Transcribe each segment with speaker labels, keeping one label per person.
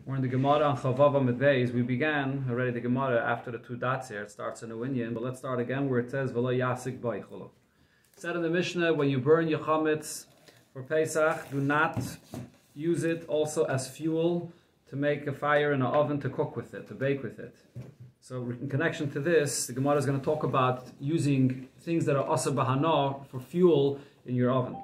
Speaker 1: We're in the Gemara on Chavava Medveis. We began already the Gemara after the two dots here. It starts in a Winyan, but let's start again where it says V'lo yasik b'yicholo. It said in the Mishnah, when you burn your chametz for Pesach, do not use it also as fuel to make a fire in an oven to cook with it, to bake with it. So in connection to this, the Gemara is going to talk about using things that are asa b'hana for fuel in your oven.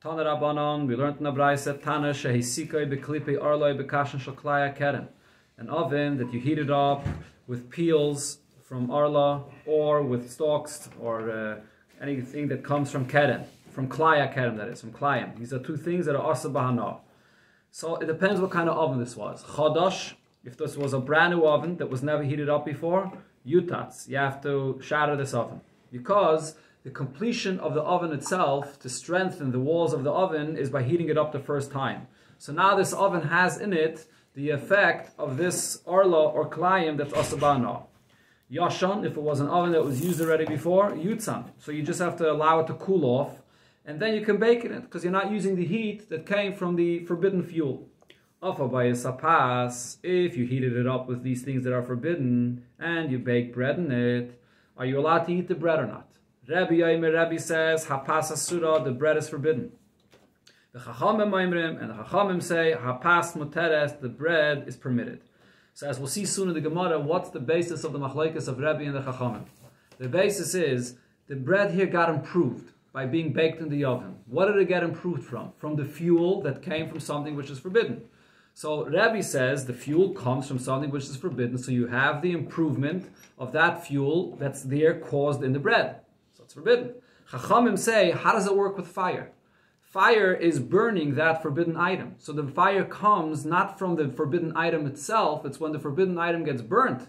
Speaker 1: Tana Rabbanon, we learned in the Braisa, Tana shehisikoi beklipi arloi bekashen shoklaya kerem. An oven that you heat it up with peels from arla or with stalks or anything that comes from kerem, from klaya kerem, that is, from klayim. These are two things that are asa b'hana. So it depends what kind of oven this was. Chodosh, if this was a brand new oven that was never heated up before, yutatz, you have to shatter this oven. Because the completion of the oven itself, to strengthen the walls of the oven, is by heating it up the first time. So now this oven has in it the effect of this arla or klayim that's asabana. Yashan, if it was an oven that was used already before, yutzan. So you just have to allow it to cool off, and then you can bake in it, because you're not using the heat that came from the forbidden fuel. If you heated it up with these things that are forbidden, and you bake bread in it, are you allowed to eat the bread or not? Rabbi says, Hapas Asura, the bread is forbidden. The Chachamim Maimrim and the Chachamim say, Hapas Muteres, the bread is permitted. So as we'll see soon in the Gemara, what's the basis of the Machlekes of Rabbi and the Chachamim? The basis is, the bread here got improved by being baked in the oven. What did it get improved from? From the fuel that came from something which is forbidden. So Rabbi says the fuel comes from something which is forbidden, so you have the improvement of that fuel that's there caused in the bread. So it's forbidden. Chachamim say, how does it work with fire? Fire is burning that forbidden item. So the fire comes not from the forbidden item itself, it's when the forbidden item gets burnt.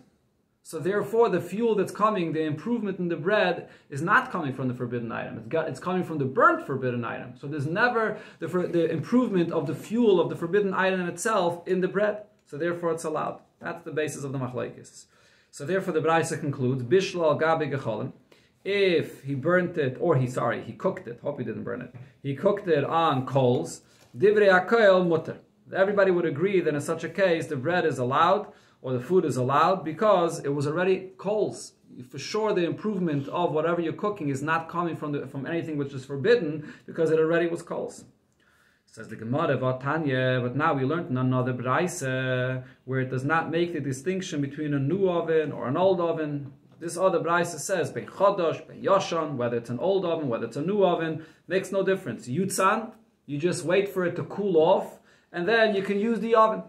Speaker 1: So therefore the fuel that's coming, the improvement in the bread, is not coming from the forbidden item. It's coming from the burnt forbidden item. So there's never the improvement of the fuel of the forbidden item itself in the bread. So therefore it's allowed. That's the basis of the machlekes. So therefore the Braisa concludes, Bishla al gabi gecholim, if he burnt it, or he cooked it, hope he didn't burn it, he cooked it on coals, divrei hakoel mutter. Everybody would agree that in such a case the bread is allowed, or the food is allowed, because it was already coals. For sure the improvement of whatever you're cooking is not coming from anything which is forbidden, because it already was coals. Says the Gemara, Vatanya, but now we learned in another Braisa, where it does not make the distinction between a new oven or an old oven. This other Braisa says, Ben Chodosh, Ben Yoshan, whether it's an old oven, whether it's a new oven, makes no difference. Yutzan, you just wait for it to cool off, and then you can use the oven.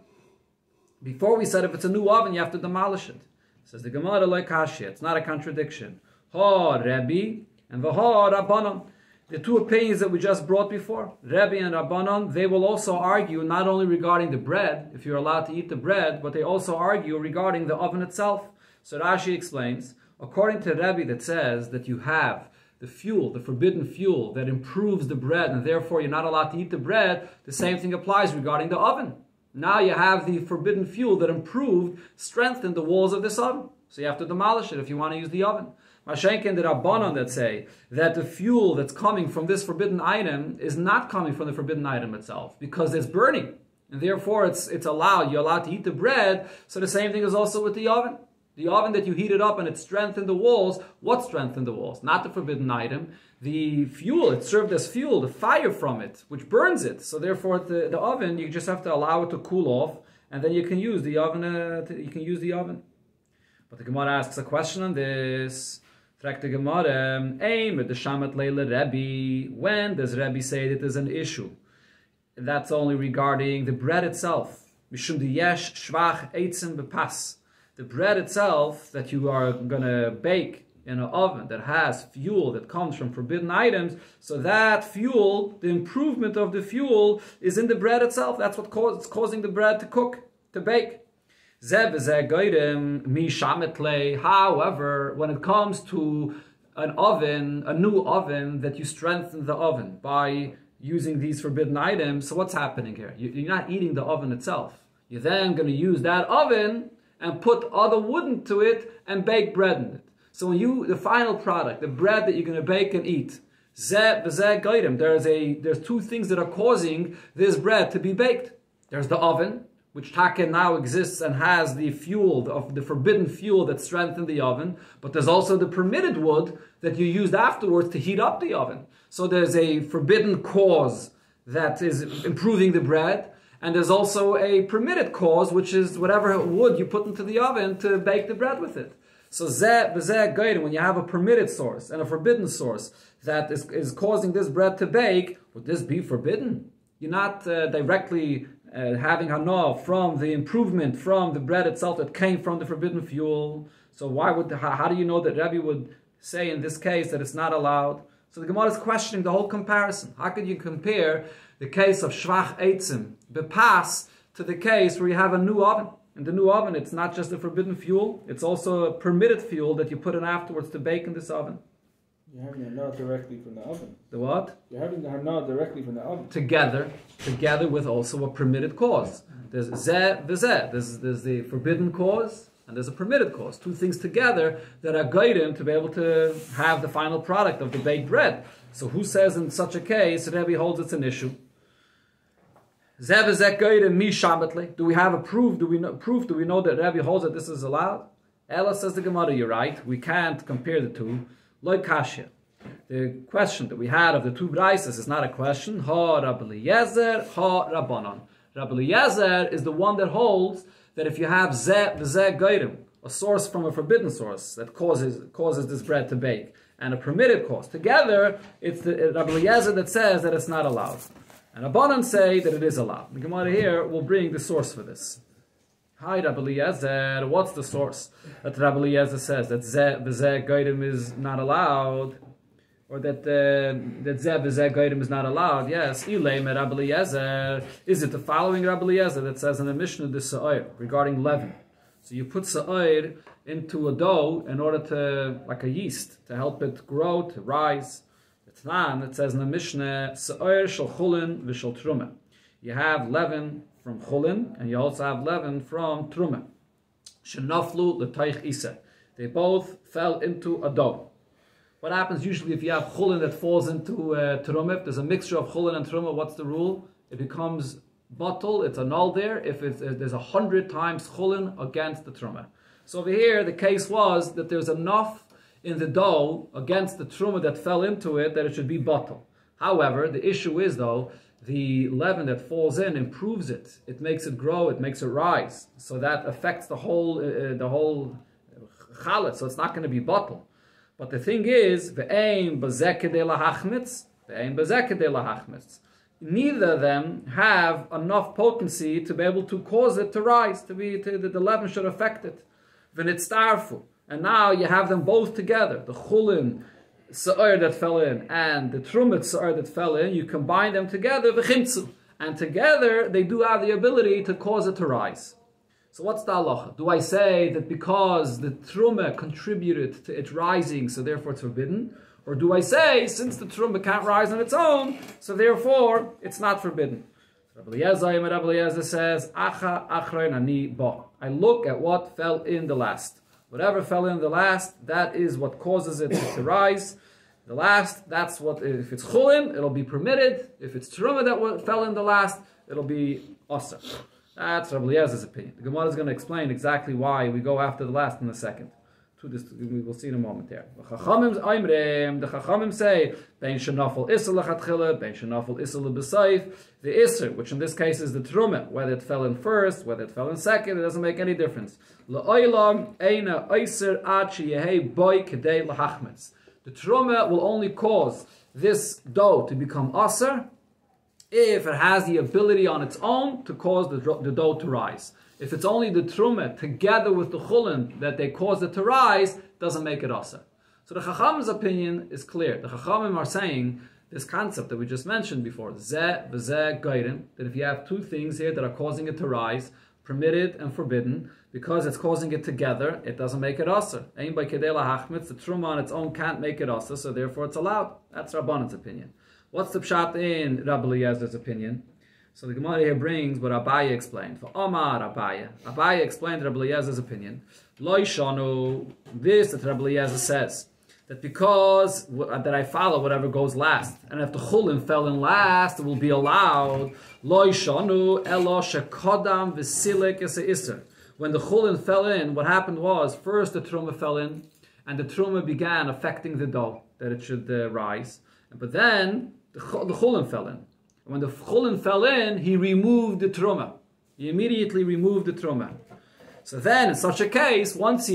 Speaker 1: Before we said if it's a new oven, you have to demolish it. Says the Gemara like Kashya, it's not a contradiction. Ha Rebbe and Vaha Rabbanon. The two opinions that we just brought before, Rebbe and Rabbanon, they will also argue not only regarding the bread, if you're allowed to eat the bread, but they also argue regarding the oven itself. So Rashi explains, according to Rebbe that says that you have the fuel, the forbidden fuel that improves the bread, and therefore you're not allowed to eat the bread, the same thing applies regarding the oven. Now you have the forbidden fuel that improved, strengthened the walls of this oven. So you have to demolish it if you want to use the oven. Mashenkin the Rabbanon that say that the fuel that's coming from this forbidden item is not coming from the forbidden item itself, because it's burning. And therefore it's allowed, you're allowed to eat the bread. So the same thing is also with the oven. The oven that you heated up and it strengthened the walls, what strengthened the walls? Not the forbidden item. The fuel, it served as fuel, the fire from it, which burns it. So therefore the oven, you just have to allow it to cool off, and then you can use the oven. But the Gemara asks a question on this. When does Rebbe say that there's an issue? And that's only regarding the bread itself. The bread itself that you are going to bake in an oven that has fuel that comes from forbidden items, so that fuel, the improvement of the fuel, is in the bread itself. That's what's causing the bread to cook, to bake. However, when it comes to an oven, a new oven, that you strengthen the oven by using these forbidden items, so what's happening here? You're not eating the oven itself. You're then going to use that oven and put other wood into it and bake bread in it. So when the final product, the bread that you're going to bake and eat, there's two things that are causing this bread to be baked. There's the oven, which taka now exists and has the fuel, of the forbidden fuel that strengthened the oven, but there's also the permitted wood that you used afterwards to heat up the oven. So there's a forbidden cause that is improving the bread, and there's also a permitted cause, which is whatever wood you put into the oven to bake the bread with it. So when you have a permitted source and a forbidden source that is causing this bread to bake, would this be forbidden? You're not directly having hana from the improvement from the bread itself that came from the forbidden fuel. So how do you know that Rebbe would say in this case that it's not allowed? So the Gemara is questioning the whole comparison. How could you compare the case of shvach eitzim, bepas, to the case where you have a new oven? In the new oven, it's not just a forbidden fuel, it's also a permitted fuel that you put in afterwards to bake in this oven.
Speaker 2: You're having the hana directly from the oven.
Speaker 1: The what?
Speaker 2: You're having the hana directly from the oven.
Speaker 1: Together with also a permitted cause. There's zeh v'zeh. There's the forbidden cause and there's a permitted cause. Two things together that are guiding to be able to have the final product of the baked bread. So who says in such a case Rebbe holds it's an issue? Zeh v'zeh guiding mi shabatli. Do we have a proof? Do we know that Rebbe holds that this is allowed? Ella says the Gemara, you're right. We can't compare the two. Like Kashya. The question that we had of the two braises is not a question. Ha Rabbi Eliezer, ha Rabbanon. Rabbi Eliezer is the one that holds that if you have zeh v'zeh geirim, a source from a forbidden source that causes this bread to bake, and a permitted cause, together it's the Rabbi Eliezer that says that it's not allowed. And Rabbanon say that it is allowed. The Gemara here will bring the source for this. Hi Rabbi Eliezer, what's the source that Rabbi Eliezer says that zeh v'zeh geirim is not allowed? Or that zeh v'zeh geirim is not allowed? Yes, Ilay me Rabbi Eliezer. Is it the following Rabbi Eliezer that says in the Mishnah the Sa'ir regarding leaven? So you put Sa'ir into a dough in order to, like a yeast, to help it grow, to rise. It says in the Mishnah, Sa'ir shel chulin v'shel truma. You have leaven from chulin, and you also have leaven from truma. Shenaflu l'taich isa. They both fell into a dough. What happens usually if you have chulin that falls into truma? If there's a mixture of chulin and truma, what's the rule? It becomes bottle, it's a null there, if there's 100 times chulin against the truma. So over here, the case was that there's enough in the dough against the truma that fell into it that it should be bottle. However, the issue is though, the leaven that falls in improves it. It makes it grow, it makes it rise. So that affects the whole chalet, so it's not going to be bottle. But the thing is, ve'ein bazeh kedei lahachmitz, ve'ein bazeh kedei lahachmitz. Neither of them have enough potency to be able to cause it to rise, the leaven should affect it. V'nitztarfu. And now you have them both together, the chulin sa'ir that fell in and the trumet sa'ir that fell in, you combine them together, v'chimtzu. And together they do have the ability to cause it to rise. So what's the halacha? Do I say that because the truma contributed to it rising, so therefore it's forbidden? Or do I say, since the truma can't rise on its own, so therefore it's not forbidden? Rabbi Eliezer says, Acha achrein ani ba. I look at what fell in the last. Whatever fell in the last, that is what causes it to rise. The last, that's what, if it's chulin, it'll be permitted. If it's truma that fell in the last, it'll be asr. That's Rabbi Eliezer's opinion. The Gemara is going to explain exactly why we go after the last in a second. To this, we will see in a moment there. The Chachamim say, Bein shenafel isser lechatchila, Bein shenafel isser lebesayif. The isser, which in this case is the truma, whether it fell in first, whether it fell in second, it doesn't make any difference. L'oilam eina oiser ad sheyehei boy kedei lahachmetz. The truma will only cause this dough to become aser if it has the ability on its own to cause the dough to rise. If it's only the truma together with the chulin that they cause it to rise, doesn't make it aser. So the Chacham's opinion is clear. The Chachamim are saying this concept that we just mentioned before, zeh v'zeh geirim, that if you have two things here that are causing it to rise, permitted and forbidden, because it's causing it together, it doesn't make it aser. Ein by kedei lahachmitz, the truma on its own can't make it aser, so therefore it's allowed. That's Rabbanon's opinion. What's the pshat in Rabbi Eliezer's opinion? So the Gemara here brings what Abaye explained. For Omar Abaye explained Rabbi Eliezer's opinion. Lo ishanu, this that Rabbi Eliezer says, that because that I follow whatever goes last, and if the chulin fell in last, it will be allowed. Lo yishanu elo shekodam v'silek es iser. When the chulin fell in, what happened was first the truma fell in, and the truma began affecting the dough that it should rise. But then the chulin fell in. And when the chulin fell in, he removed the truma. He immediately removed the truma. So then, in such a case, since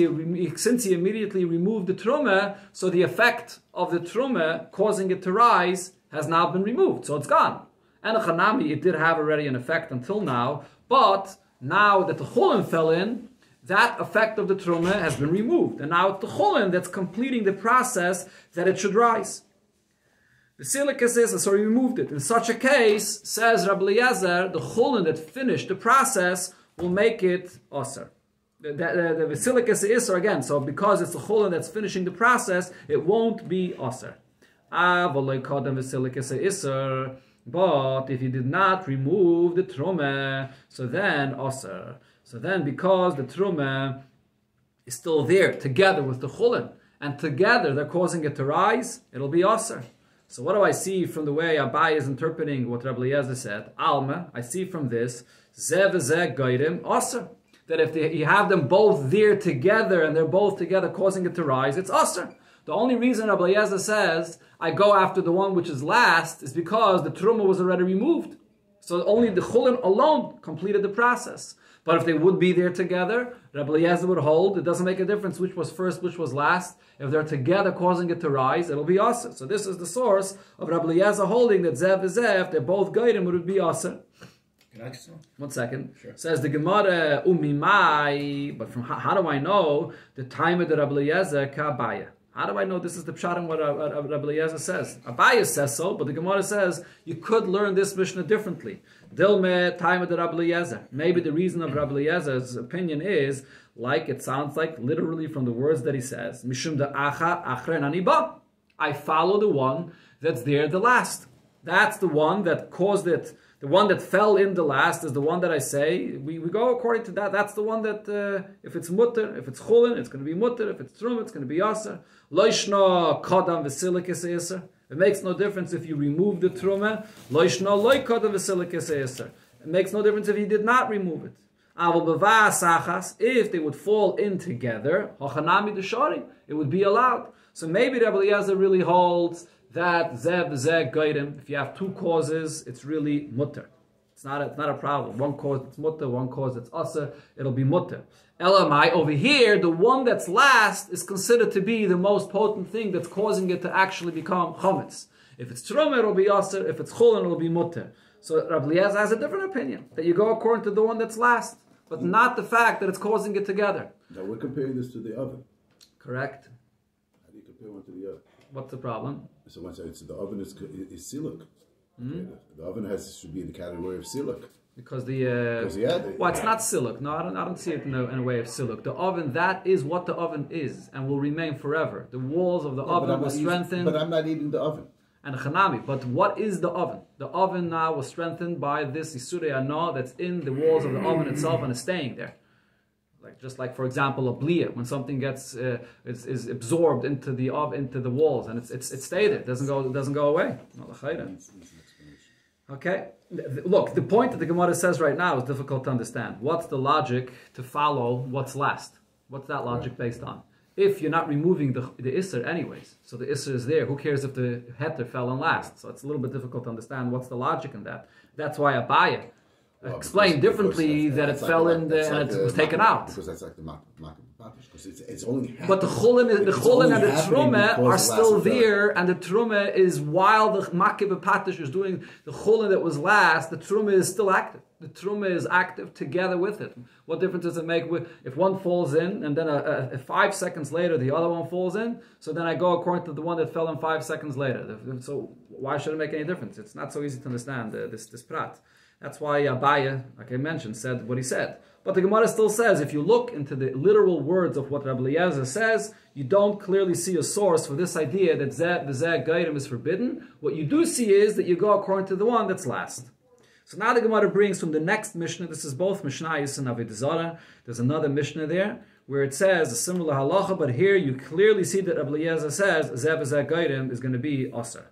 Speaker 1: he immediately removed the truma, so the effect of the truma causing it to rise has now been removed. So it's gone. And the chanami, it did have already an effect until now, but now that the chulin fell in, that effect of the truma has been removed. And now it's the chulin that's completing the process that it should rise. The silicus is, so he removed it. In such a case, says Rabbi Eliezer, the chulin that finished the process will make it osir. The silicus is again, so because it's the chulin that's finishing the process, it won't be osir. But if you did not remove the truma, so then osir. So then, because the truma is still there together with the chulin, and together they're causing it to rise, it'll be osir. So what do I see from the way Abai is interpreting what Rabbi Eliezer said? Alma, I see from this, Zeh v'zeh goyrim osir. That if you have them both there together, and they're both together causing it to rise, it's osir. The only reason Rabbi Eliezer says, I go after the one which is last, is because the truma was already removed. So only the chulin alone completed the process. But if they would be there together, Rabbi Eliezer would hold, it doesn't make a difference which was first, which was last. If they're together causing it to rise, it'll be asr. So this is the source of Rabbi Eliezer holding that zev is zev, they're both goyim, it would be asr.
Speaker 3: Can I just know?
Speaker 1: 1 second.
Speaker 3: Sure.
Speaker 1: Says the Gemara, umimai, but from how do I know the time of the Rabbi Eliezer ka Abaya? How do I know this is the pshat in what Rabbi Eliezer says? Abaya says so, but the Gemara says you could learn this Mishnah differently. Dilme, time of the Rabbi Eliezer. Maybe the reason of Rabbi Eliezer's opinion is, like it sounds like literally from the words that he says, Mishum da acha achren aniba. I follow the one that's there the last. That's the one that caused it. The one that fell in the last is the one that I say. We go according to that. That's the one that, if it's mutter, if it's chulin, it's going to be mutter. If it's trum, it's going to be aser. Loishna kadam v'silikis eser. It makes no difference if you remove the truma. Loishna loy kadam v'silikis eser. It makes no difference if you did not remove it. Aval bava sachas. If they would fall in together, hachanami deshari, it would be allowed. So maybe Rabbi Eliezer really holds that zev v'zeh goyim, if you have two causes, it's really mutter. It's not a problem. One cause it's mutter, one cause it's aser, it'll be mutter. Elamai, over here, the one that's last is considered to be the most potent thing that's causing it to actually become chametz. If it's truma, it'll be aser. If it's chulin, it'll be mutter. So Rabbi Eliezer has a different opinion, that you go according to the one that's last, but not the fact that it's causing it together.
Speaker 4: Now we're comparing this to the oven.
Speaker 1: Correct.
Speaker 4: How do you compare one to the other?
Speaker 1: What's the problem?
Speaker 4: So once it's the oven is siluk. Okay, the oven should be in the category of siluk.
Speaker 1: Because
Speaker 4: well,
Speaker 1: it's not siluk. No, I don't see it in a way of siluk. The oven, that is what the oven is and will remain forever. The walls of the oven will strengthen.
Speaker 4: But I'm not eating the oven.
Speaker 1: And chanami. But what is the oven? The oven now was strengthened by this isurei ana that's in the walls of the oven itself and is staying there. Just like, for example, a blia, when something gets is absorbed into the walls and it's stayed there, it doesn't go away. Okay, look, the point that the Gemara says right now is difficult to understand. What's the logic to follow what's last? What's that logic based on? If you're not removing the isser anyways, so the isser is there. Who cares if the heter fell in last? So it's a little bit difficult to understand what's the logic in that. That's why Abaya explained differently that it fell in there and it was taken out.
Speaker 4: Because that's like the makib because it's only.
Speaker 1: But the chulin and the truma are still there, and the truma is while the makib patish is doing the chulin that was last. The truma is still active. The truma is active together with it. What difference does it make if one falls in and then 5 seconds later the other one falls in? So then I go according to the one that fell in 5 seconds later. So why should it make any difference? It's not so easy to understand this prat. That's why Abaya, like I mentioned, said what he said. But the Gemara still says, if you look into the literal words of what Rabbi Eliezer says, you don't clearly see a source for this idea that Zeh v'zeh goyim is forbidden. What you do see is that you go according to the one that's last. So now the Gemara brings from the next Mishnah, this is both Mishnayos and Avodah Zarah. There's another Mishnah there, where it says a similar halacha, but here you clearly see that Rabbi Eliezer says Zev Zeh Gaidim is going to be Aser.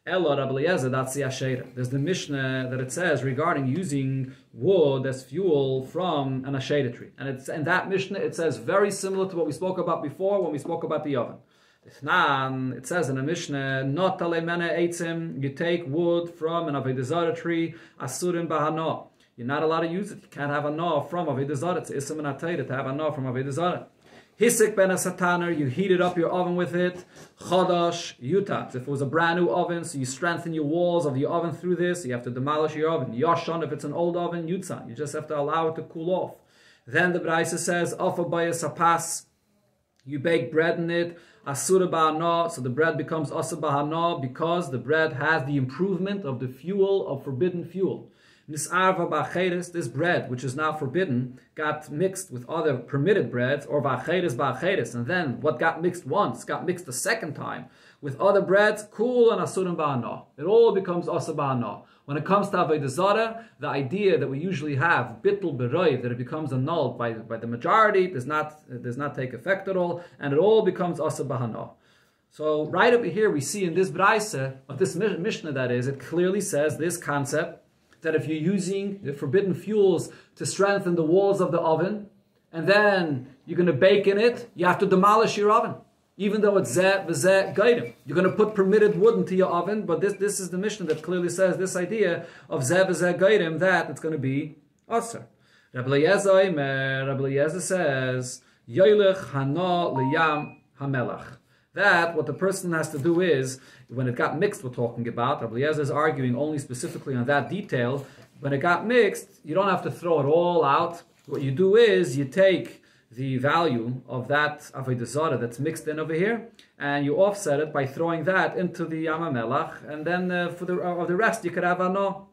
Speaker 1: Ella Rabbi Eliezer, that's the Asherah. There's the Mishnah that it says regarding using wood as fuel from an Asherah tree. And it's in that Mishnah it says very similar to what we spoke about before when we spoke about the oven. It says in the Mishnah, not talemene eitzim, you take wood from an Avodah Zarah tree, asurim bahana. You're not allowed to use it. You can't have a no from Avodah Zarah. It's ism and atayda to have a no from Avodah Zarah. Hisik ben asataner, you heated up your oven with it. Chodosh yutat. If it was a brand new oven, so you strengthen your walls of the oven through this, you have to demolish your oven. Yoshan, if it's an old oven, yutza. You just have to allow it to cool off. Then the Braisa says, Ofa bayas apas, you bake bread in it. Asura ba'ana, so the bread becomes asa ba'ana because the bread has the improvement of the fuel of forbidden fuel. Nis'arva ba'cheres, this bread, which is now forbidden, got mixed with other permitted breads, or ba'cheres, and then what got mixed once, got mixed a second time with other breads, kul and asurim ba'ana. It all becomes asa ba'ana. When it comes to Avodah Zarah, the idea that we usually have, bittul beroiv, that it becomes annulled by the majority, does not take effect at all, and it all becomes asa b'hana. So right over here we see in this Braisa, of this Mishnah that is, it clearly says this concept, that if you're using the forbidden fuels to strengthen the walls of the oven, and then you're going to bake in it, you have to demolish your oven. Even though it's zeh v'zeh gaidim. You're going to put permitted wood into your oven, but this is the Mishnah that clearly says this idea of zeh v'zeh gaidim, that it's going to be aser. Rabbi Eliezer says, Yoilech hana liyam hamelach. That, what the person has to do is, when it got mixed, we're talking about, Rabbi Eliezer is arguing only specifically on that detail. When it got mixed, you don't have to throw it all out. What you do is, you take the value of that Avodah Zarah that's mixed in over here, and you offset it by throwing that into the Yam HaMelach, and then for the rest you could have Ano.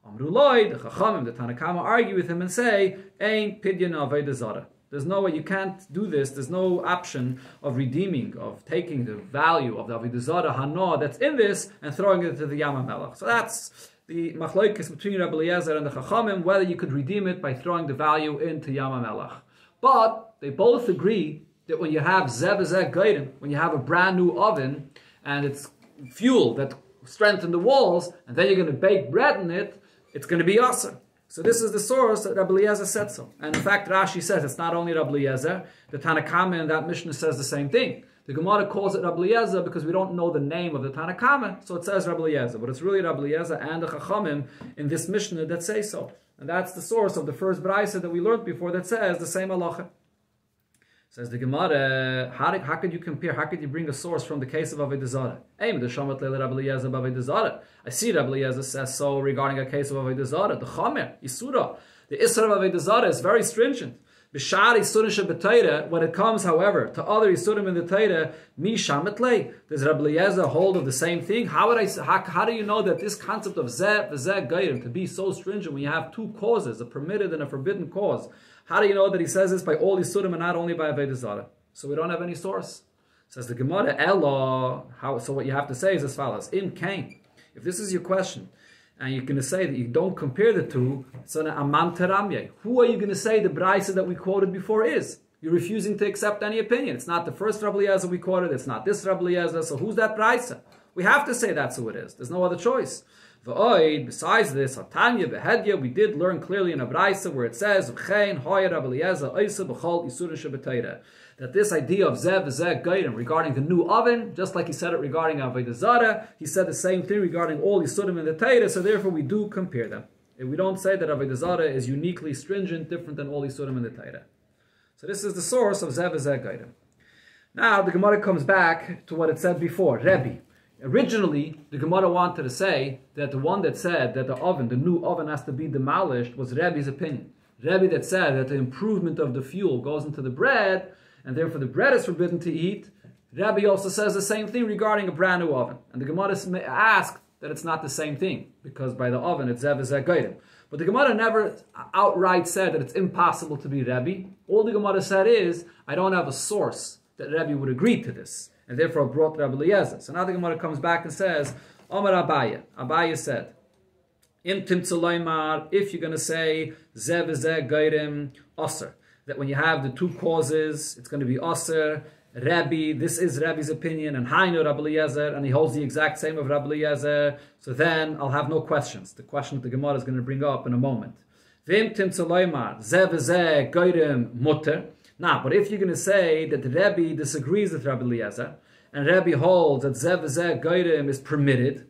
Speaker 1: Amruloi, the Chachamim, the Tanna Kama argue with him and say, Ein Pidyon Avodah Zarah. There's no way, you can't do this, there's no option of redeeming, of taking the value of the Avodah Zarah Hano that's in this and throwing it into the Yam HaMelach. So that's the machlokes between Rabbi Eliezer and the Chachamim, whether you could redeem it by throwing the value into Yam HaMelach. But they both agree that when you have zeh v'zeh gaidim, when you have a brand new oven and it's fuel that strengthens the walls, and then you're going to bake bread in it, it's going to be aser. So this is the source that Rabbi Eliezer said so. And in fact, Rashi says it's not only Rabbi Eliezer, the Tanna Kama in that Mishnah says the same thing. The Gemara calls it Rabbi Eliezer because we don't know the name of the Tanna Kama, so it says Rabbi Eliezer. But it's really Rabbi Eliezer and the Chachamim in this Mishnah that say so. And that's the source of the first Braisa that we learned before that says the same halacha. Says the Gemara, how could you compare, how could you bring a source from the case of Avodah Zarah? I see Rabbi Eliezer says so regarding a case of Avodah Zarah. The Chomer, Isura, the Isra of Avodah Zarah is very stringent. When it comes, however, to other Isurim in the Torah, does Rabbi Eliezer hold of the same thing? How do you know that this concept of zeh v'zeh gaidim to be so stringent when you have two causes, a permitted and a forbidden cause? How do you know that he says this by all Isurim and not only by Avodah Zarah? So we don't have any source. Says the Gemara, so what you have to say is as follows. Im kain. If this is your question, and you're going to say that you don't compare the two, so who are you going to say the Braisa that we quoted before is? You're refusing to accept any opinion. It's not the first Rabbi Eliezer we quoted, it's not this Rabbi Eliezer, so who's that Braisa? We have to say that's who it is. There's no other choice. Besides this, we did learn clearly in a Braisa where it says that this idea of zeh v'zeh gaidim regarding the new oven, just like he said it regarding Avodah Zarah, he said the same thing regarding all Yisurim in the Torah, so therefore we do compare them. And we don't say that Avodah Zarah is uniquely stringent, different than all Yisurim in the Torah. So this is the source of zeh v'zeh gaidim. Now the Gemara comes back to what it said before, Rebbe. Originally, the Gemara wanted to say that the one that said that the oven, the new oven, has to be demolished was Rebbe's opinion. Rebbe that said that the improvement of the fuel goes into the bread, and therefore the bread is forbidden to eat. Rebbe also says the same thing regarding a brand new oven. And the Gemara asked that it's not the same thing, because by the oven it's zeh v'zeh gaidim. But the Gemara never outright said that it's impossible to be Rebbe. All the Gemara said is, I don't have a source that Rebbe would agree to this, and therefore brought Rabbi Eliezer. So now the Gemara comes back and says, Omar Abaye. Abaye said, Im timtzulaymar, if you're going to say zeh v'zeh gaidim aser, that when you have the two causes, it's going to be Aser. Rabbi, this is Rabbi's opinion, and Hainu Rabbi Eliezer, and he holds the exact same of Rabbi Eliezer, so then I'll have no questions. The question that the Gemara is going to bring up in a moment. Now, but if you're going to say that Rabbi disagrees with Rabbi Eliezer, and Rabbi holds that Zev Zeh Goyrim is permitted,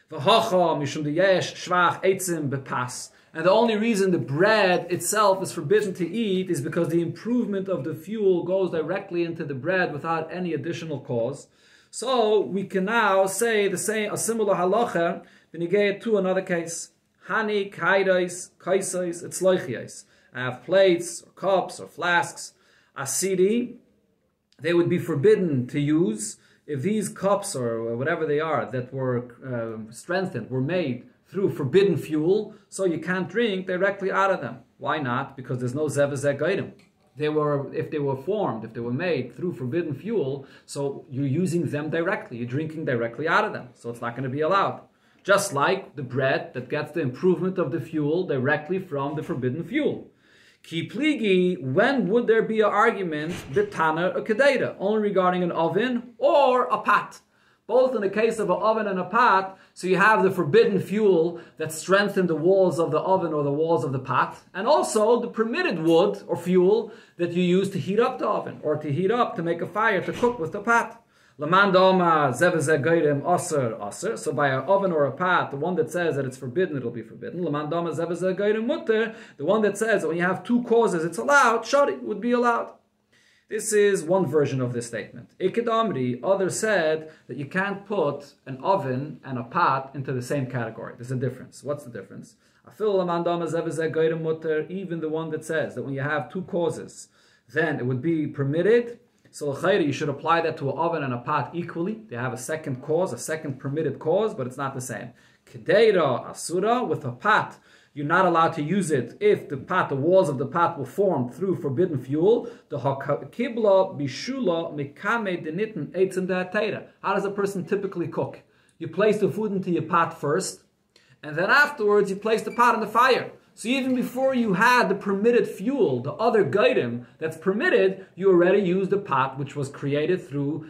Speaker 1: and the only reason the bread itself is forbidden to eat is because the improvement of the fuel goes directly into the bread without any additional cause. So we can now say the same, a similar halacha, v'nigei to another case. Hani, kaidais, kaisais, it's loichiais. I have plates, or cups, or flasks. Asidi, they would be forbidden to use if these cups, or whatever they are, that were strengthened, were made through forbidden fuel, so you can't drink directly out of them. Why not? Because there's no Zev Zeh Goyrim. If they were made through forbidden fuel, so you're using them directly, you're drinking directly out of them, so it's not going to be allowed. Just like the bread that gets the improvement of the fuel directly from the forbidden fuel. Ki pligi, when would there be an argument, b'tana or kedeira, only regarding an oven or a pot? Both in the case of an oven and a pot, so you have the forbidden fuel that strengthened the walls of the oven or the walls of the pot, and also the permitted wood or fuel that you use to heat up the oven, or to heat up, to make a fire, to cook with the pot. So by an oven or a pot, the one that says that it's forbidden, it'll be forbidden. The one that says that when you have two causes, it's allowed, shari, would be allowed. This is one version of this statement. Ikidamri, others said that you can't put an oven and a pot into the same category. There's a difference. What's the difference? Even the one that says that when you have two causes, then it would be permitted. So you should apply that to an oven and a pot equally. They have a second cause, a second permitted cause, but it's not the same. Kedeira asura, with a pot, you're not allowed to use it if the walls of the pot were formed through forbidden fuel. How does a person typically cook? You place the food into your pot first, and then afterwards you place the pot on the fire. So even before you had the permitted fuel, the other gaidim that's permitted, you already used the pot which was created through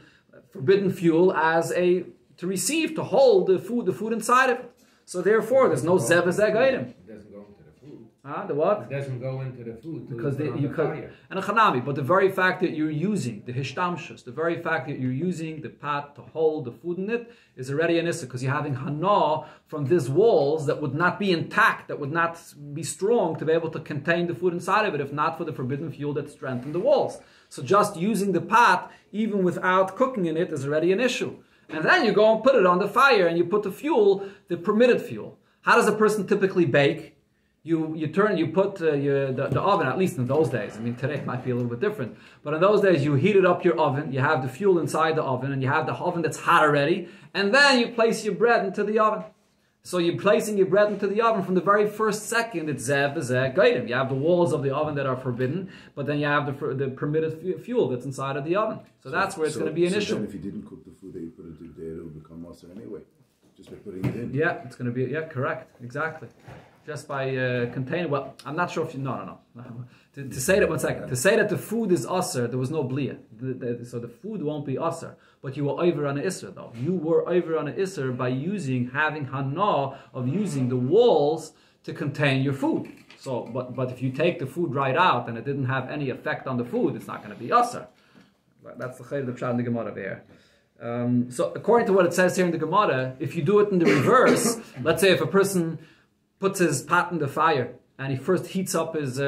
Speaker 1: forbidden fuel to hold the food inside of it. So therefore, there's no Zev Zeh Goyrim.
Speaker 3: It doesn't go into the food.
Speaker 1: The what?
Speaker 3: It doesn't go into the food
Speaker 1: because you could. And a chanami, but the very fact that you're using the hishtamshus, the very fact that you're using the pot to hold the food in it, is already an issa, because you're having hana from these walls that would not be intact, that would not be strong to be able to contain the food inside of it, if not for the forbidden fuel that strengthened the walls. So just using the pot, even without cooking in it, is already an issue. And then you go and put it on the fire and you put the fuel, the permitted fuel. How does a person typically bake? You put the oven, at least in those days. I mean, today it might be a little bit different. But in those days, you heated up your oven, you have the fuel inside the oven, and you have the oven that's hot already, and then you place your bread into the oven. So you're placing your bread into the oven from the very first second, it's Zev Zeh Goyrim. You have the walls of the oven that are forbidden, but then you have the permitted fuel that's inside of the oven. So that's where it's going to be an issue.
Speaker 4: Then if you didn't cook the food that you put into there, it will become mussar anyway, just by putting it in.
Speaker 1: Yeah, it's going to be, correct, exactly. Just by containing, well, I'm not sure if you, no. To say that, one second, to say that the food is usher, there was no bliya. So the food won't be usher, but you were over on an isser though. You were over on an isser by having hana of using the walls to contain your food. So, but if you take the food right out and it didn't have any effect on the food, it's not going to be usher. That's the chayr of the pshat in the Gemara there. So according to what it says here in the Gemara, if you do it in the reverse, let's say if a person puts his pot in the fire and he first heats up his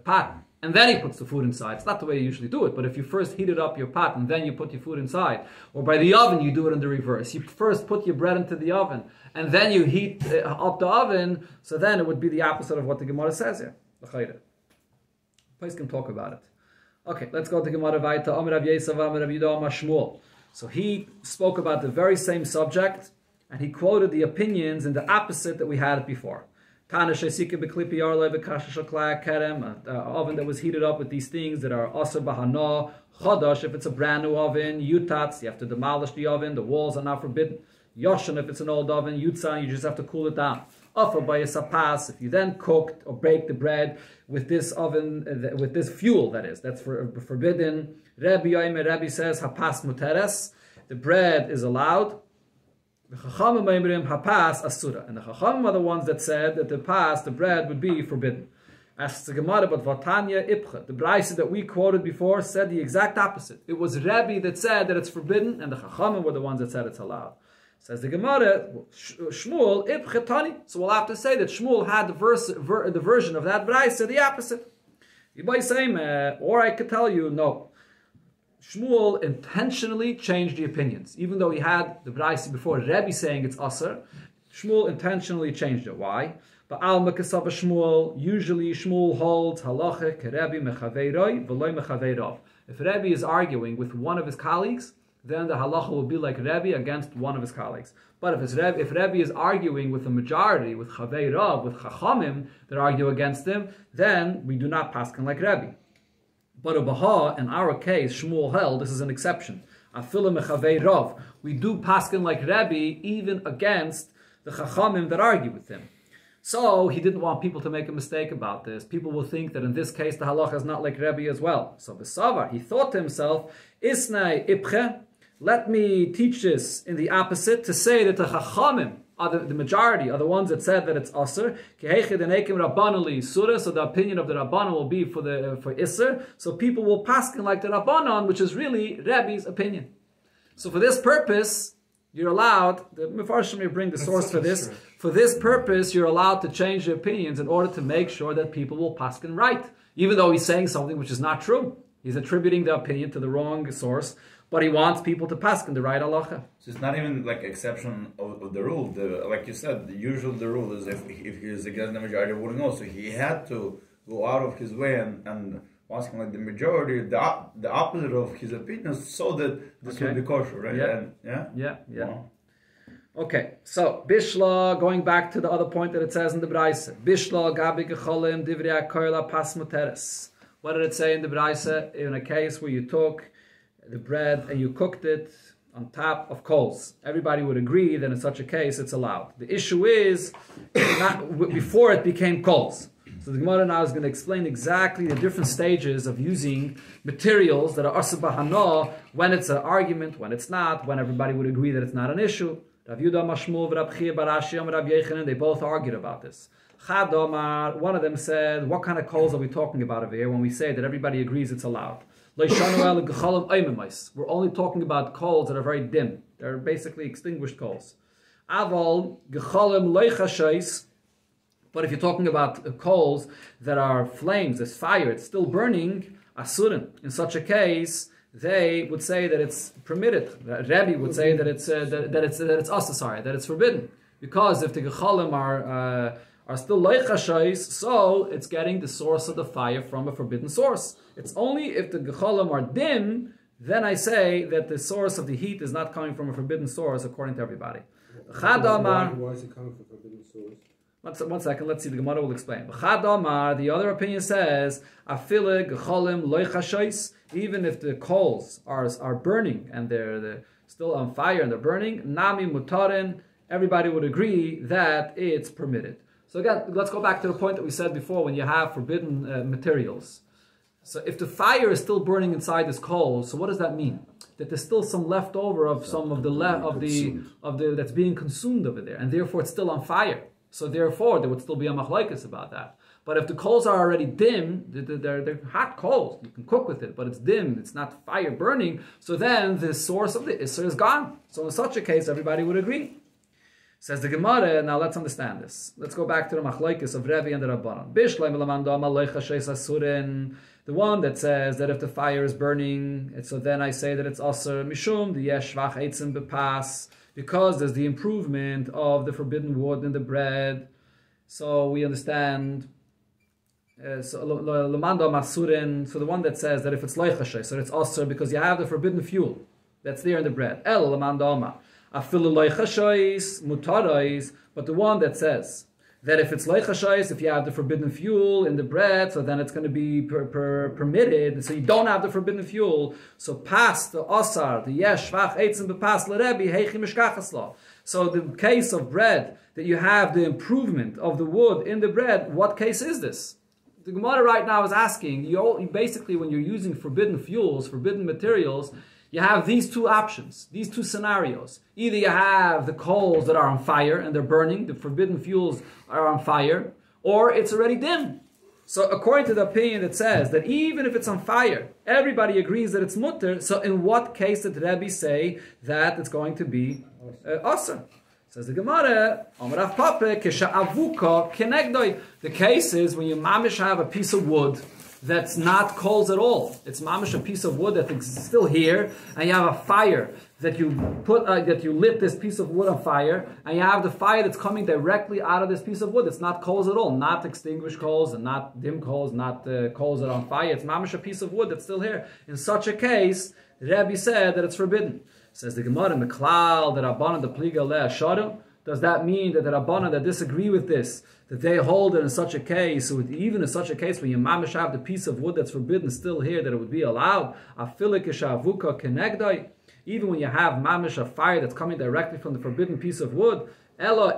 Speaker 1: pot and then he puts the food inside. It's not the way you usually do it, but if you first heated up your pot and then you put your food inside, or by the oven you do it in the reverse. You first put your bread into the oven and then you heat up the oven, so then it would be the opposite of what the Gemara says here. Place can talk about it. Okay, let's go to Gemara Vaita. Amar Rav Yosef, Amar Rav Yehuda, Amar Shmuel. So he spoke about the very same subject, and he quoted the opinions in the opposite that we had before. An oven that was heated up with these things that are aser bahana, chadash if it's a brand new oven, yutatz, you have to demolish the oven, the walls are not forbidden. Yoshan if it's an old oven, yutzan, you just have to cool it down. Offer by a sapas, if you then cooked or baked the bread with this oven, with this fuel, that's forbidden. Rabbi says, hapas muteres, the bread is allowed. The Chachamim meimrim hapas asura, and the Chachamim are the ones that said that the bread would be forbidden. Asks the Gemara, but Vatanya Ipcha, the Braisa that we quoted before said the exact opposite. It was Rebbe that said that it's forbidden, and the Chachamim were the ones that said it's allowed. Says the Gemara, Shmuel Ipcha Tani. So we'll have to say that Shmuel had the version of that Braisa, the opposite. You might say, or I could tell you, no. Shmuel intentionally changed the opinions, even though he had the Braisa before Rebbe saying it's Asr. Shmuel intentionally changed it. Why? But Shmuel, usually Shmuel holds halacha kerebi mechaveiroi v'loi mechaveirov. If Rebbe is arguing with one of his colleagues, then the halacha will be like Rebbe against one of his colleagues. But if Rebbe is arguing with the majority, with chaveirov, with chachamim that argue against him, then we do not paskin like Rebbe. But Baha, in our case, Shmuel held, this is an exception. Afilu mechaveirov, we do paskin like Rebbe even against the chachamim that argue with him. So he didn't want people to make a mistake about this. People will think that in this case the halacha is not like Rebbe as well. So Besavar, he thought to himself, Isnai Ipche, let me teach this in the opposite, to say that the Chachamim, the majority, are the ones that said that it's Asr. So the opinion of the Rabbanon will be for Isser. So people will paskin like the Rabbanon, which is really Rebbe's opinion. So for this purpose, you're allowed, the Mefarshim may bring the source for this. For this purpose, you're allowed to change your opinions in order to make sure that people will paskin right. Even though he's saying something which is not true. He's attributing the opinion to the wrong source, but he wants people to paskin the right halacha.
Speaker 5: So it's not even like exception of the rule. Like you said, the rule is if he is against the majority, wouldn't know. So he had to go out of his way and asking like the majority, the opposite of his opinion, so that this will be kosher, right?
Speaker 1: Yeah.
Speaker 5: Wow.
Speaker 1: Okay, so Bishla, going back to the other point that it says in the Braisa, Bishla gabi gecholim divrei koila pas muteres. What did it say in the Braisa? In a case where you took the bread and you cooked it on top of coals. Everybody would agree that in such a case it's allowed. The issue is not before it became coals. So the Gemara now is going to explain exactly the different stages of using materials that are asa b'hana, when it's an argument, when it's not, when everybody would agree that it's not an issue. Rav Yudah Mashmul v'Rab Chia bar Ashi and Rab Yechanan, they both argued about this. Chad Omar, one of them said, what kind of coals are we talking about over here when we say that everybody agrees it's allowed? We're only talking about coals that are very dim. They're basically extinguished coals. Aval gecholim loichashais. But if you're talking about coals that are flames, there's fire, it's still burning, asurin. In such a case, they would say that it's permitted. Rebbe would say that it's that it's forbidden, because if the gecholim are still loichashais, so it's getting the source of the fire from a forbidden source. It's only if the gecholim are dim, then I say that the source of the heat is not coming from a forbidden source, according to everybody.
Speaker 3: Why is it coming from a forbidden source?
Speaker 1: One second, let's see, the Gemara will explain. The other opinion says, even if the coals are burning and they're still on fire and they're burning, nami mutarin, everybody would agree that it's permitted. So again, let's go back to the point that we said before when you have forbidden materials. So if the fire is still burning inside this coal, so what does that mean? That there's still some leftover of some of the that's being consumed over there, and therefore it's still on fire. So therefore, there would still be a machlokes about that. But if the coals are already dim, they're hot coals, you can cook with it, but it's dim, it's not fire burning, so then the source of the Isser is gone. So in such a case, everybody would agree. Says the Gemara, now let's understand this. Let's go back to the machlokes of Rebbe and the Rabbanon. The one that says that if the fire is burning, so then I say that it's Asr Mishum, the Yeshvach Eitzim Bepas, because there's the improvement of the forbidden wood in the bread. So we understand. So the one that says that if it's loichashay, so it's Asr because you have the forbidden fuel that's there in the bread. El lamandama afilu loichashayis mutarais, but the one that says that if it's loichashayis, if you have the forbidden fuel in the bread, so then it's going to be permitted. So you don't have the forbidden fuel. So pass the asar, the yesh vach eitzim bepas lerebi heichi mishkachasla. So the case of bread, that you have the improvement of the wood in the bread, what case is this? The Gemara right now is asking, you basically when you're using forbidden fuels, forbidden materials, you have these two options, these two scenarios. Either you have the coals that are on fire and they're burning, the forbidden fuels are on fire, or it's already dim. So according to the opinion that says that even if it's on fire, everybody agrees that it's mutter, so in what case did Rebbe say that it's going to be awesome? Says the Gemara, the case is when you mamish have a piece of wood that's not coals at all. It's mamish a piece of wood that's still here, and you have a fire that you put that you lit this piece of wood on fire, and you have the fire that's coming directly out of this piece of wood. It's not coals at all, not extinguished coals and not dim coals, not coals that are on fire. It's mamish a piece of wood that's still here. In such a case, Rebbe said that it's forbidden. Says the Gemara in the Klal that Rabbanan the Pliga le Sharu. Does that mean that the Rabbanan that disagree with this, that they hold that in such a case, so even in such a case when you mamish have the piece of wood that's forbidden still here, that it would be allowed? Even when you have mamish a fire that's coming directly from the forbidden piece of wood. So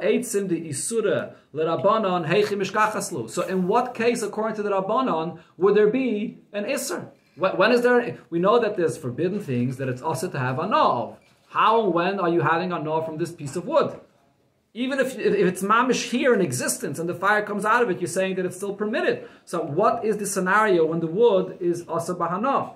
Speaker 1: in what case, according to the Rabbanan, would there be an Isser? When is there? We know that there's forbidden things that it's also to have anah of. How and when are you having anah from this piece of wood? Even if it's mamish here in existence and the fire comes out of it, you're saying that it's still permitted. So what is the scenario when the wood is asa bahana?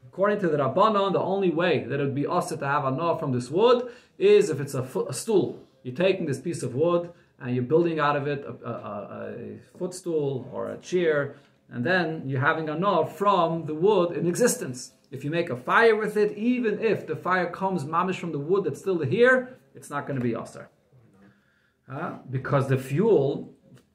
Speaker 1: According to the Rabbanon, the only way that it would be asa to have anah from this wood is if it's a stool. You're taking this piece of wood and you're building out of it a footstool or a chair, and then you're having anah from the wood in existence. If you make a fire with it, even if the fire comes mamish from the wood that's still here, it's not going to be asar. Because the fuel,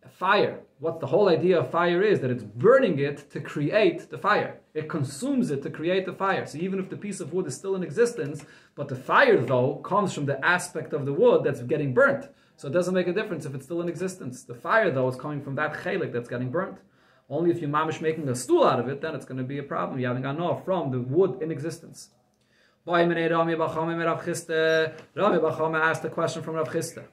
Speaker 1: fire, what the whole idea of fire is, that it's burning it to create the fire. It consumes it to create the fire. So even if the piece of wood is still in existence, but the fire though comes from the aspect of the wood that's getting burnt. So it doesn't make a difference if it's still in existence. The fire though is coming from that chelik that's getting burnt. Only if you're mamish making a stool out of it, then it's going to be a problem. You're having anah from the wood in existence. Rami Bachama asked a question from Rav Chisda.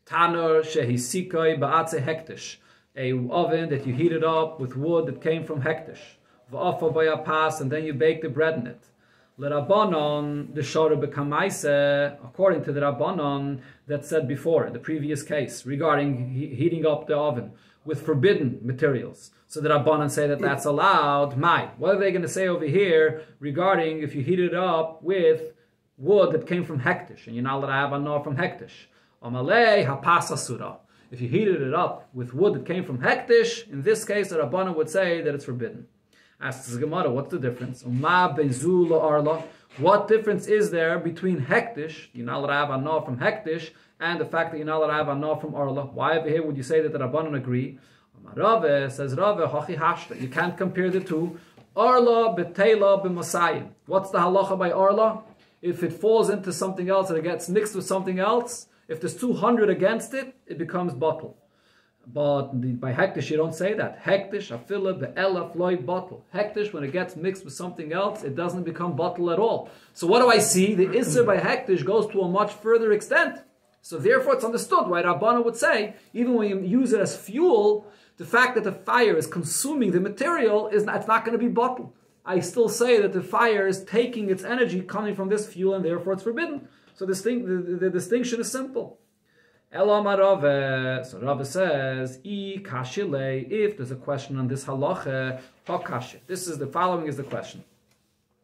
Speaker 1: Tanur shehisikoi ba'atze hektish. A oven that you heated up with wood that came from hektish. V'afa bayapas, and then you bake the bread in it. L'Rabbanon the shara b'kamaise, according to the Rabbanon that said before in the previous case regarding heating up the oven with forbidden materials. So the Rabbanan say that that's allowed. What are they going to say over here regarding if you heat it up with wood that came from hektish, and you're not allowed to have anah from hektish? Amalei hapasa surah. If you heated it up with wood that came from hektish, in this case the Rabbanan would say that it's forbidden. Asks the Gemara, what's the difference? Uma benzu lo arla. What difference is there between hektish, you're not allowed to have anah from hektish, and the fact that you're not allowed to have anah from arla? Why over here would you say that the Rabbanan agree? Rave says, Rave hachi hashta. You can't compare the two. Arla betela b'masayim. What's the halacha by arla? If it falls into something else and it gets mixed with something else, if there's 200 against it, it becomes bottle. But by hektish, you don't say that. Hektish, afila, be'ela, floy, bottle. Hektish, when it gets mixed with something else, it doesn't become bottle at all. So what do I see? The Isser by hektish goes to a much further extent. So therefore it's understood why Rabbana would say, even when you use it as fuel, the fact that the fire is consuming the material, it's not going to be bottle. I still say that the fire is taking its energy coming from this fuel, and therefore it's forbidden. So the distinction is simple. Elamar Rave. So Rave says, kashile, if there's a question on this halacha, hakash. The following is the question.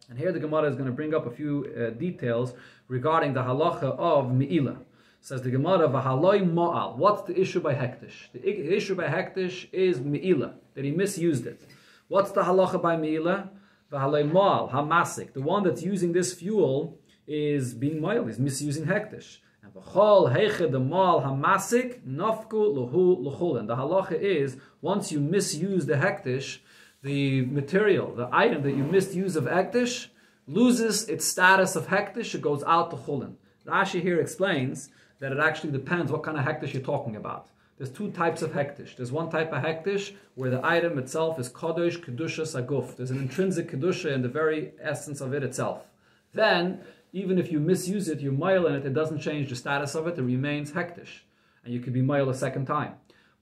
Speaker 1: And here the Gemara is going to bring up a few details regarding the halacha of Me'ilah. Says the Gemara, v'haloi mo'al. What's the issue by hektish? The issue by hektish is Me'ilah, that he misused it. What's the halacha by Me'ilah? V'haloi mo'al, hamasik. The one that's using this fuel is being mo'al, is misusing hektish. And v'chol heiche the mo'al hamasik, nafku luhu luchul. And the halacha is, once you misuse the hektish, the material, the item that you misuse of hektish, loses its status of hektish, it goes out to chulin. Rashi here explains that it actually depends what kind of hektish you're talking about. There's two types of hektish. There's one type of hektish where the item itself is kodesh, kedusha, saguf. There's an intrinsic kedusha in the very essence of it itself. then even if you misuse it, you moil in it, it doesn't change the status of it, it remains hektish. And you could be moil a second time.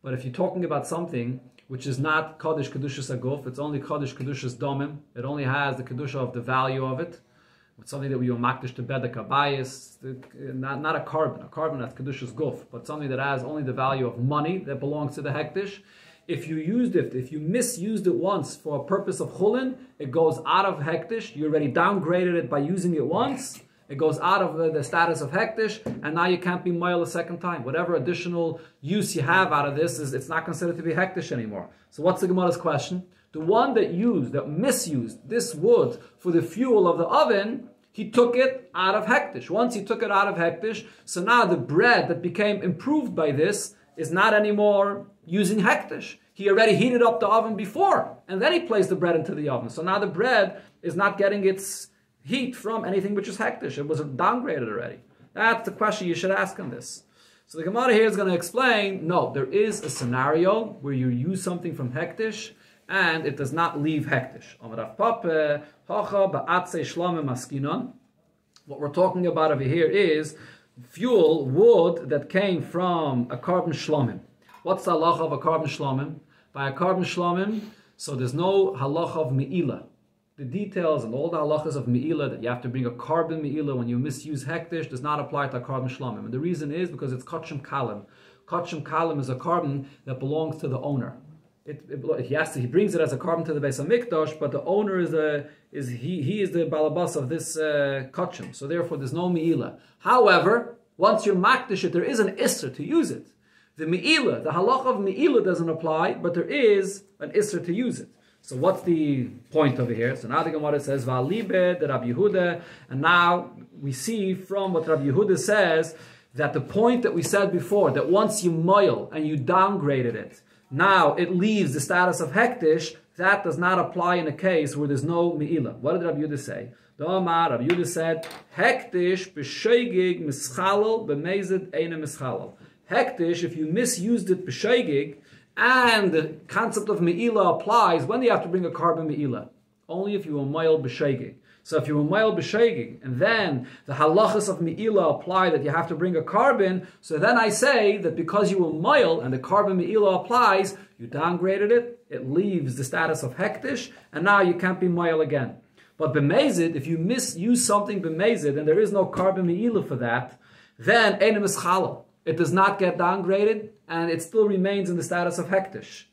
Speaker 1: But if you're talking about something which is not Kaddish Kedushas Aguf, it's only Kaddish Kedushas Domim, it only has the Kedusha of the value of it, it's something that we will makdish to bedek abayis, not a carbon that's Kedushas Guf, but something that has only the value of money that belongs to the hektish. If you misused it once for a purpose of chulin, it goes out of hektish. You already downgraded it by using it once. It goes out of the status of hektish, and now you can't be moil a second time. Whatever additional use you have out of this, it's not considered to be hektish anymore. So what's the Gemara's question? The one that misused this wood for the fuel of the oven, he took it out of hektish. Once he took it out of hektish, so now the bread that became improved by this is not anymore using hektish. He already heated up the oven before, and then he placed the bread into the oven. So now the bread is not getting its heat from anything which is hektish. It was downgraded already. That's the question you should ask on this. So the Gemara here is going to explain, no, there is a scenario where you use something from hektish, and it does not leave hektish. What we're talking about over here is fuel, wood that came from a carbon shlomim. What's the halacha of a carbon shlomim? By a carbon shlomim, so there's no halacha of me'ilah. The details and all the halachas of me'ilah, that you have to bring a carbon me'ilah when you misuse hektish, does not apply to a carbon shlomim. And the reason is because it's kachim kalim. Kachim kalim is a carbon that belongs to the owner. He brings it as a carbon to the Beis HaMikdash, but the owner is the balabas of this kachim. So therefore, there's no me'ilah. However, once you're makdish it, there is an isser to use it. The me'ilah, the halacha of me'ilah doesn't apply, but there is an isser to use it. So what's the point over here? So now the Gemara says, Va'alibe de Rabbi Yehuda, and now we see from what Rabbi Yehuda says that the point that we said before, that once you moil and you downgraded it, now it leaves the status of hektish, that does not apply in a case where there's no me'ilah. What did Rabbi Yehuda say? Rabbi Yehuda said, hektish b'sheigig mischalal b'mezid eina mischalal. Hektish, if you misused it b'sheigig, and the concept of me'ilah applies, when do you have to bring a carbon me'ilah? Only if you were moil b'sheigig. So if you were moil b'sheigig, and then the halachas of me'ilah apply that you have to bring a carbon, so then I say that because you were moil and the carbon me'ilah applies, you downgraded it, it leaves the status of hektish, and now you can't be moil again. But b'mezid, if you misuse something b'mezid, and there is no carbon me'ilah for that, then eina mischalal. It does not get downgraded, and it still remains in the status of hektish.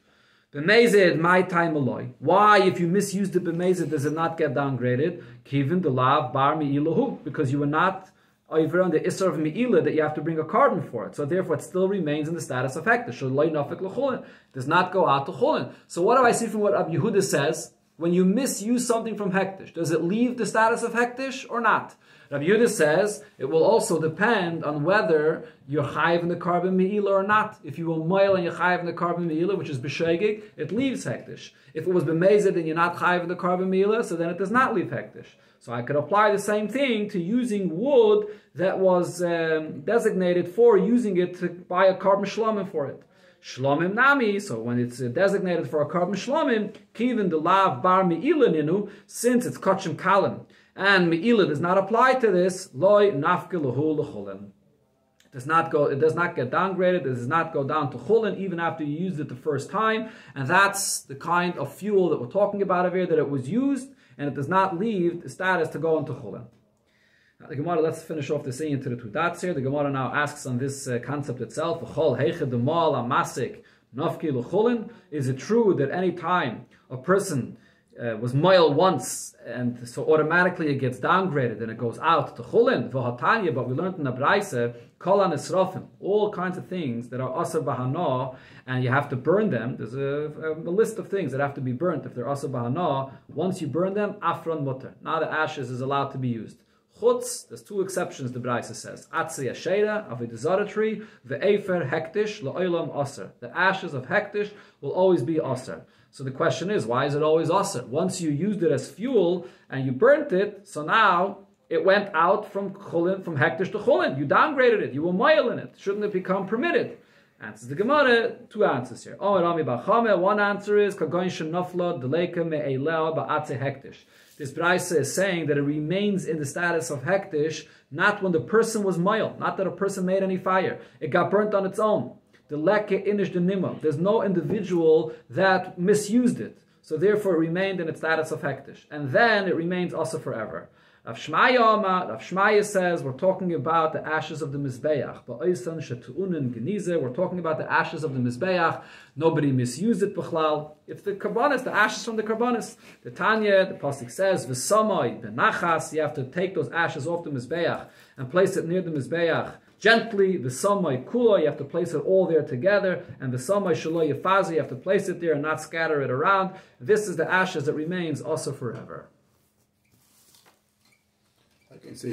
Speaker 1: B'mezid, my time aloi. Why, if you misused it b'mezid, does it not get downgraded? Kivin de lav bar me'ilahu, because you were not over on the isser of me'ilah that you have to bring a carbon for it. So therefore, it still remains in the status of hektish. It does not go out to chulin. So what do I see from what Rabbi Yehuda says? When you misuse something from hektish, does it leave the status of hektish or not? Rabbi Yehuda says it will also depend on whether you're chayiv in the carbon me'ilah or not. If you were moil and you're chayiv in the carbon me'ilah, which is b'sheigig, it leaves hektish. If it was b'mezid and you're not chayiv in the carbon me'ilah, so then it does not leave hektish. So I could apply the same thing to using wood that was designated for using it to buy a carbon shlomim for it. Shlomim nami, so when it's designated for a carbon shlomim, kivin de lav bar me'ilah ninu, since it's kachim kalim, and me'ilah does not apply to this, loy nafke lahu l'chulin. It does not get downgraded, it does not go down to chulin, even after you used it the first time, and that's the kind of fuel that we're talking about over here, that it was used, and it does not leave the status to go into chulin. Now, the Gemara, let's finish off the saying to the two dots here. The Gemara now asks on this concept itself, is it true that any time a person was moil once, and so automatically it gets downgraded and it goes out to chulin, but we learned in the Braise, all kinds of things that are asar bahana, and you have to burn them. There's a list of things that have to be burnt if they're asar bahana. Once you burn them, afron mutter. Now the ashes is allowed to be used. Chutz, there's two exceptions, the Braise says. Atzi Ashera, of a desire tree, the Efer Hektish, La'olam Aser. The ashes of Hektish will always be Aser. So the question is, why is it always Aser? Once you used it as fuel and you burnt it, so now it went out from Chulin, from Hektish to Chulin. You downgraded it, you were moil in it. Shouldn't it become permitted? Answers the Gemara, two answers here. One answer is this Braisa is saying that it remains in the status of hektish, not when the person was moil, not that a person made any fire. It got burnt on its own. The leke inish the nima. There's no individual that misused it. So therefore it remained in its status of hektish. And then it remains also forever. Rav Shmaya says we're talking about the ashes of the Mizbeach. We're talking about the ashes of the Mizbeach. Nobody misused it, b'chlal. It's the karbanis, the ashes from the karbanis. The Tanya, the pasuk says, v'samai benachas. You have to take those ashes off the Mizbeach and place it near the Mizbeach gently. V'samai kula, you have to place it all there together. And v'samai shelo yafazi, you have to place it there and not scatter it around. This is the ashes that remains also forever.
Speaker 4: I can see.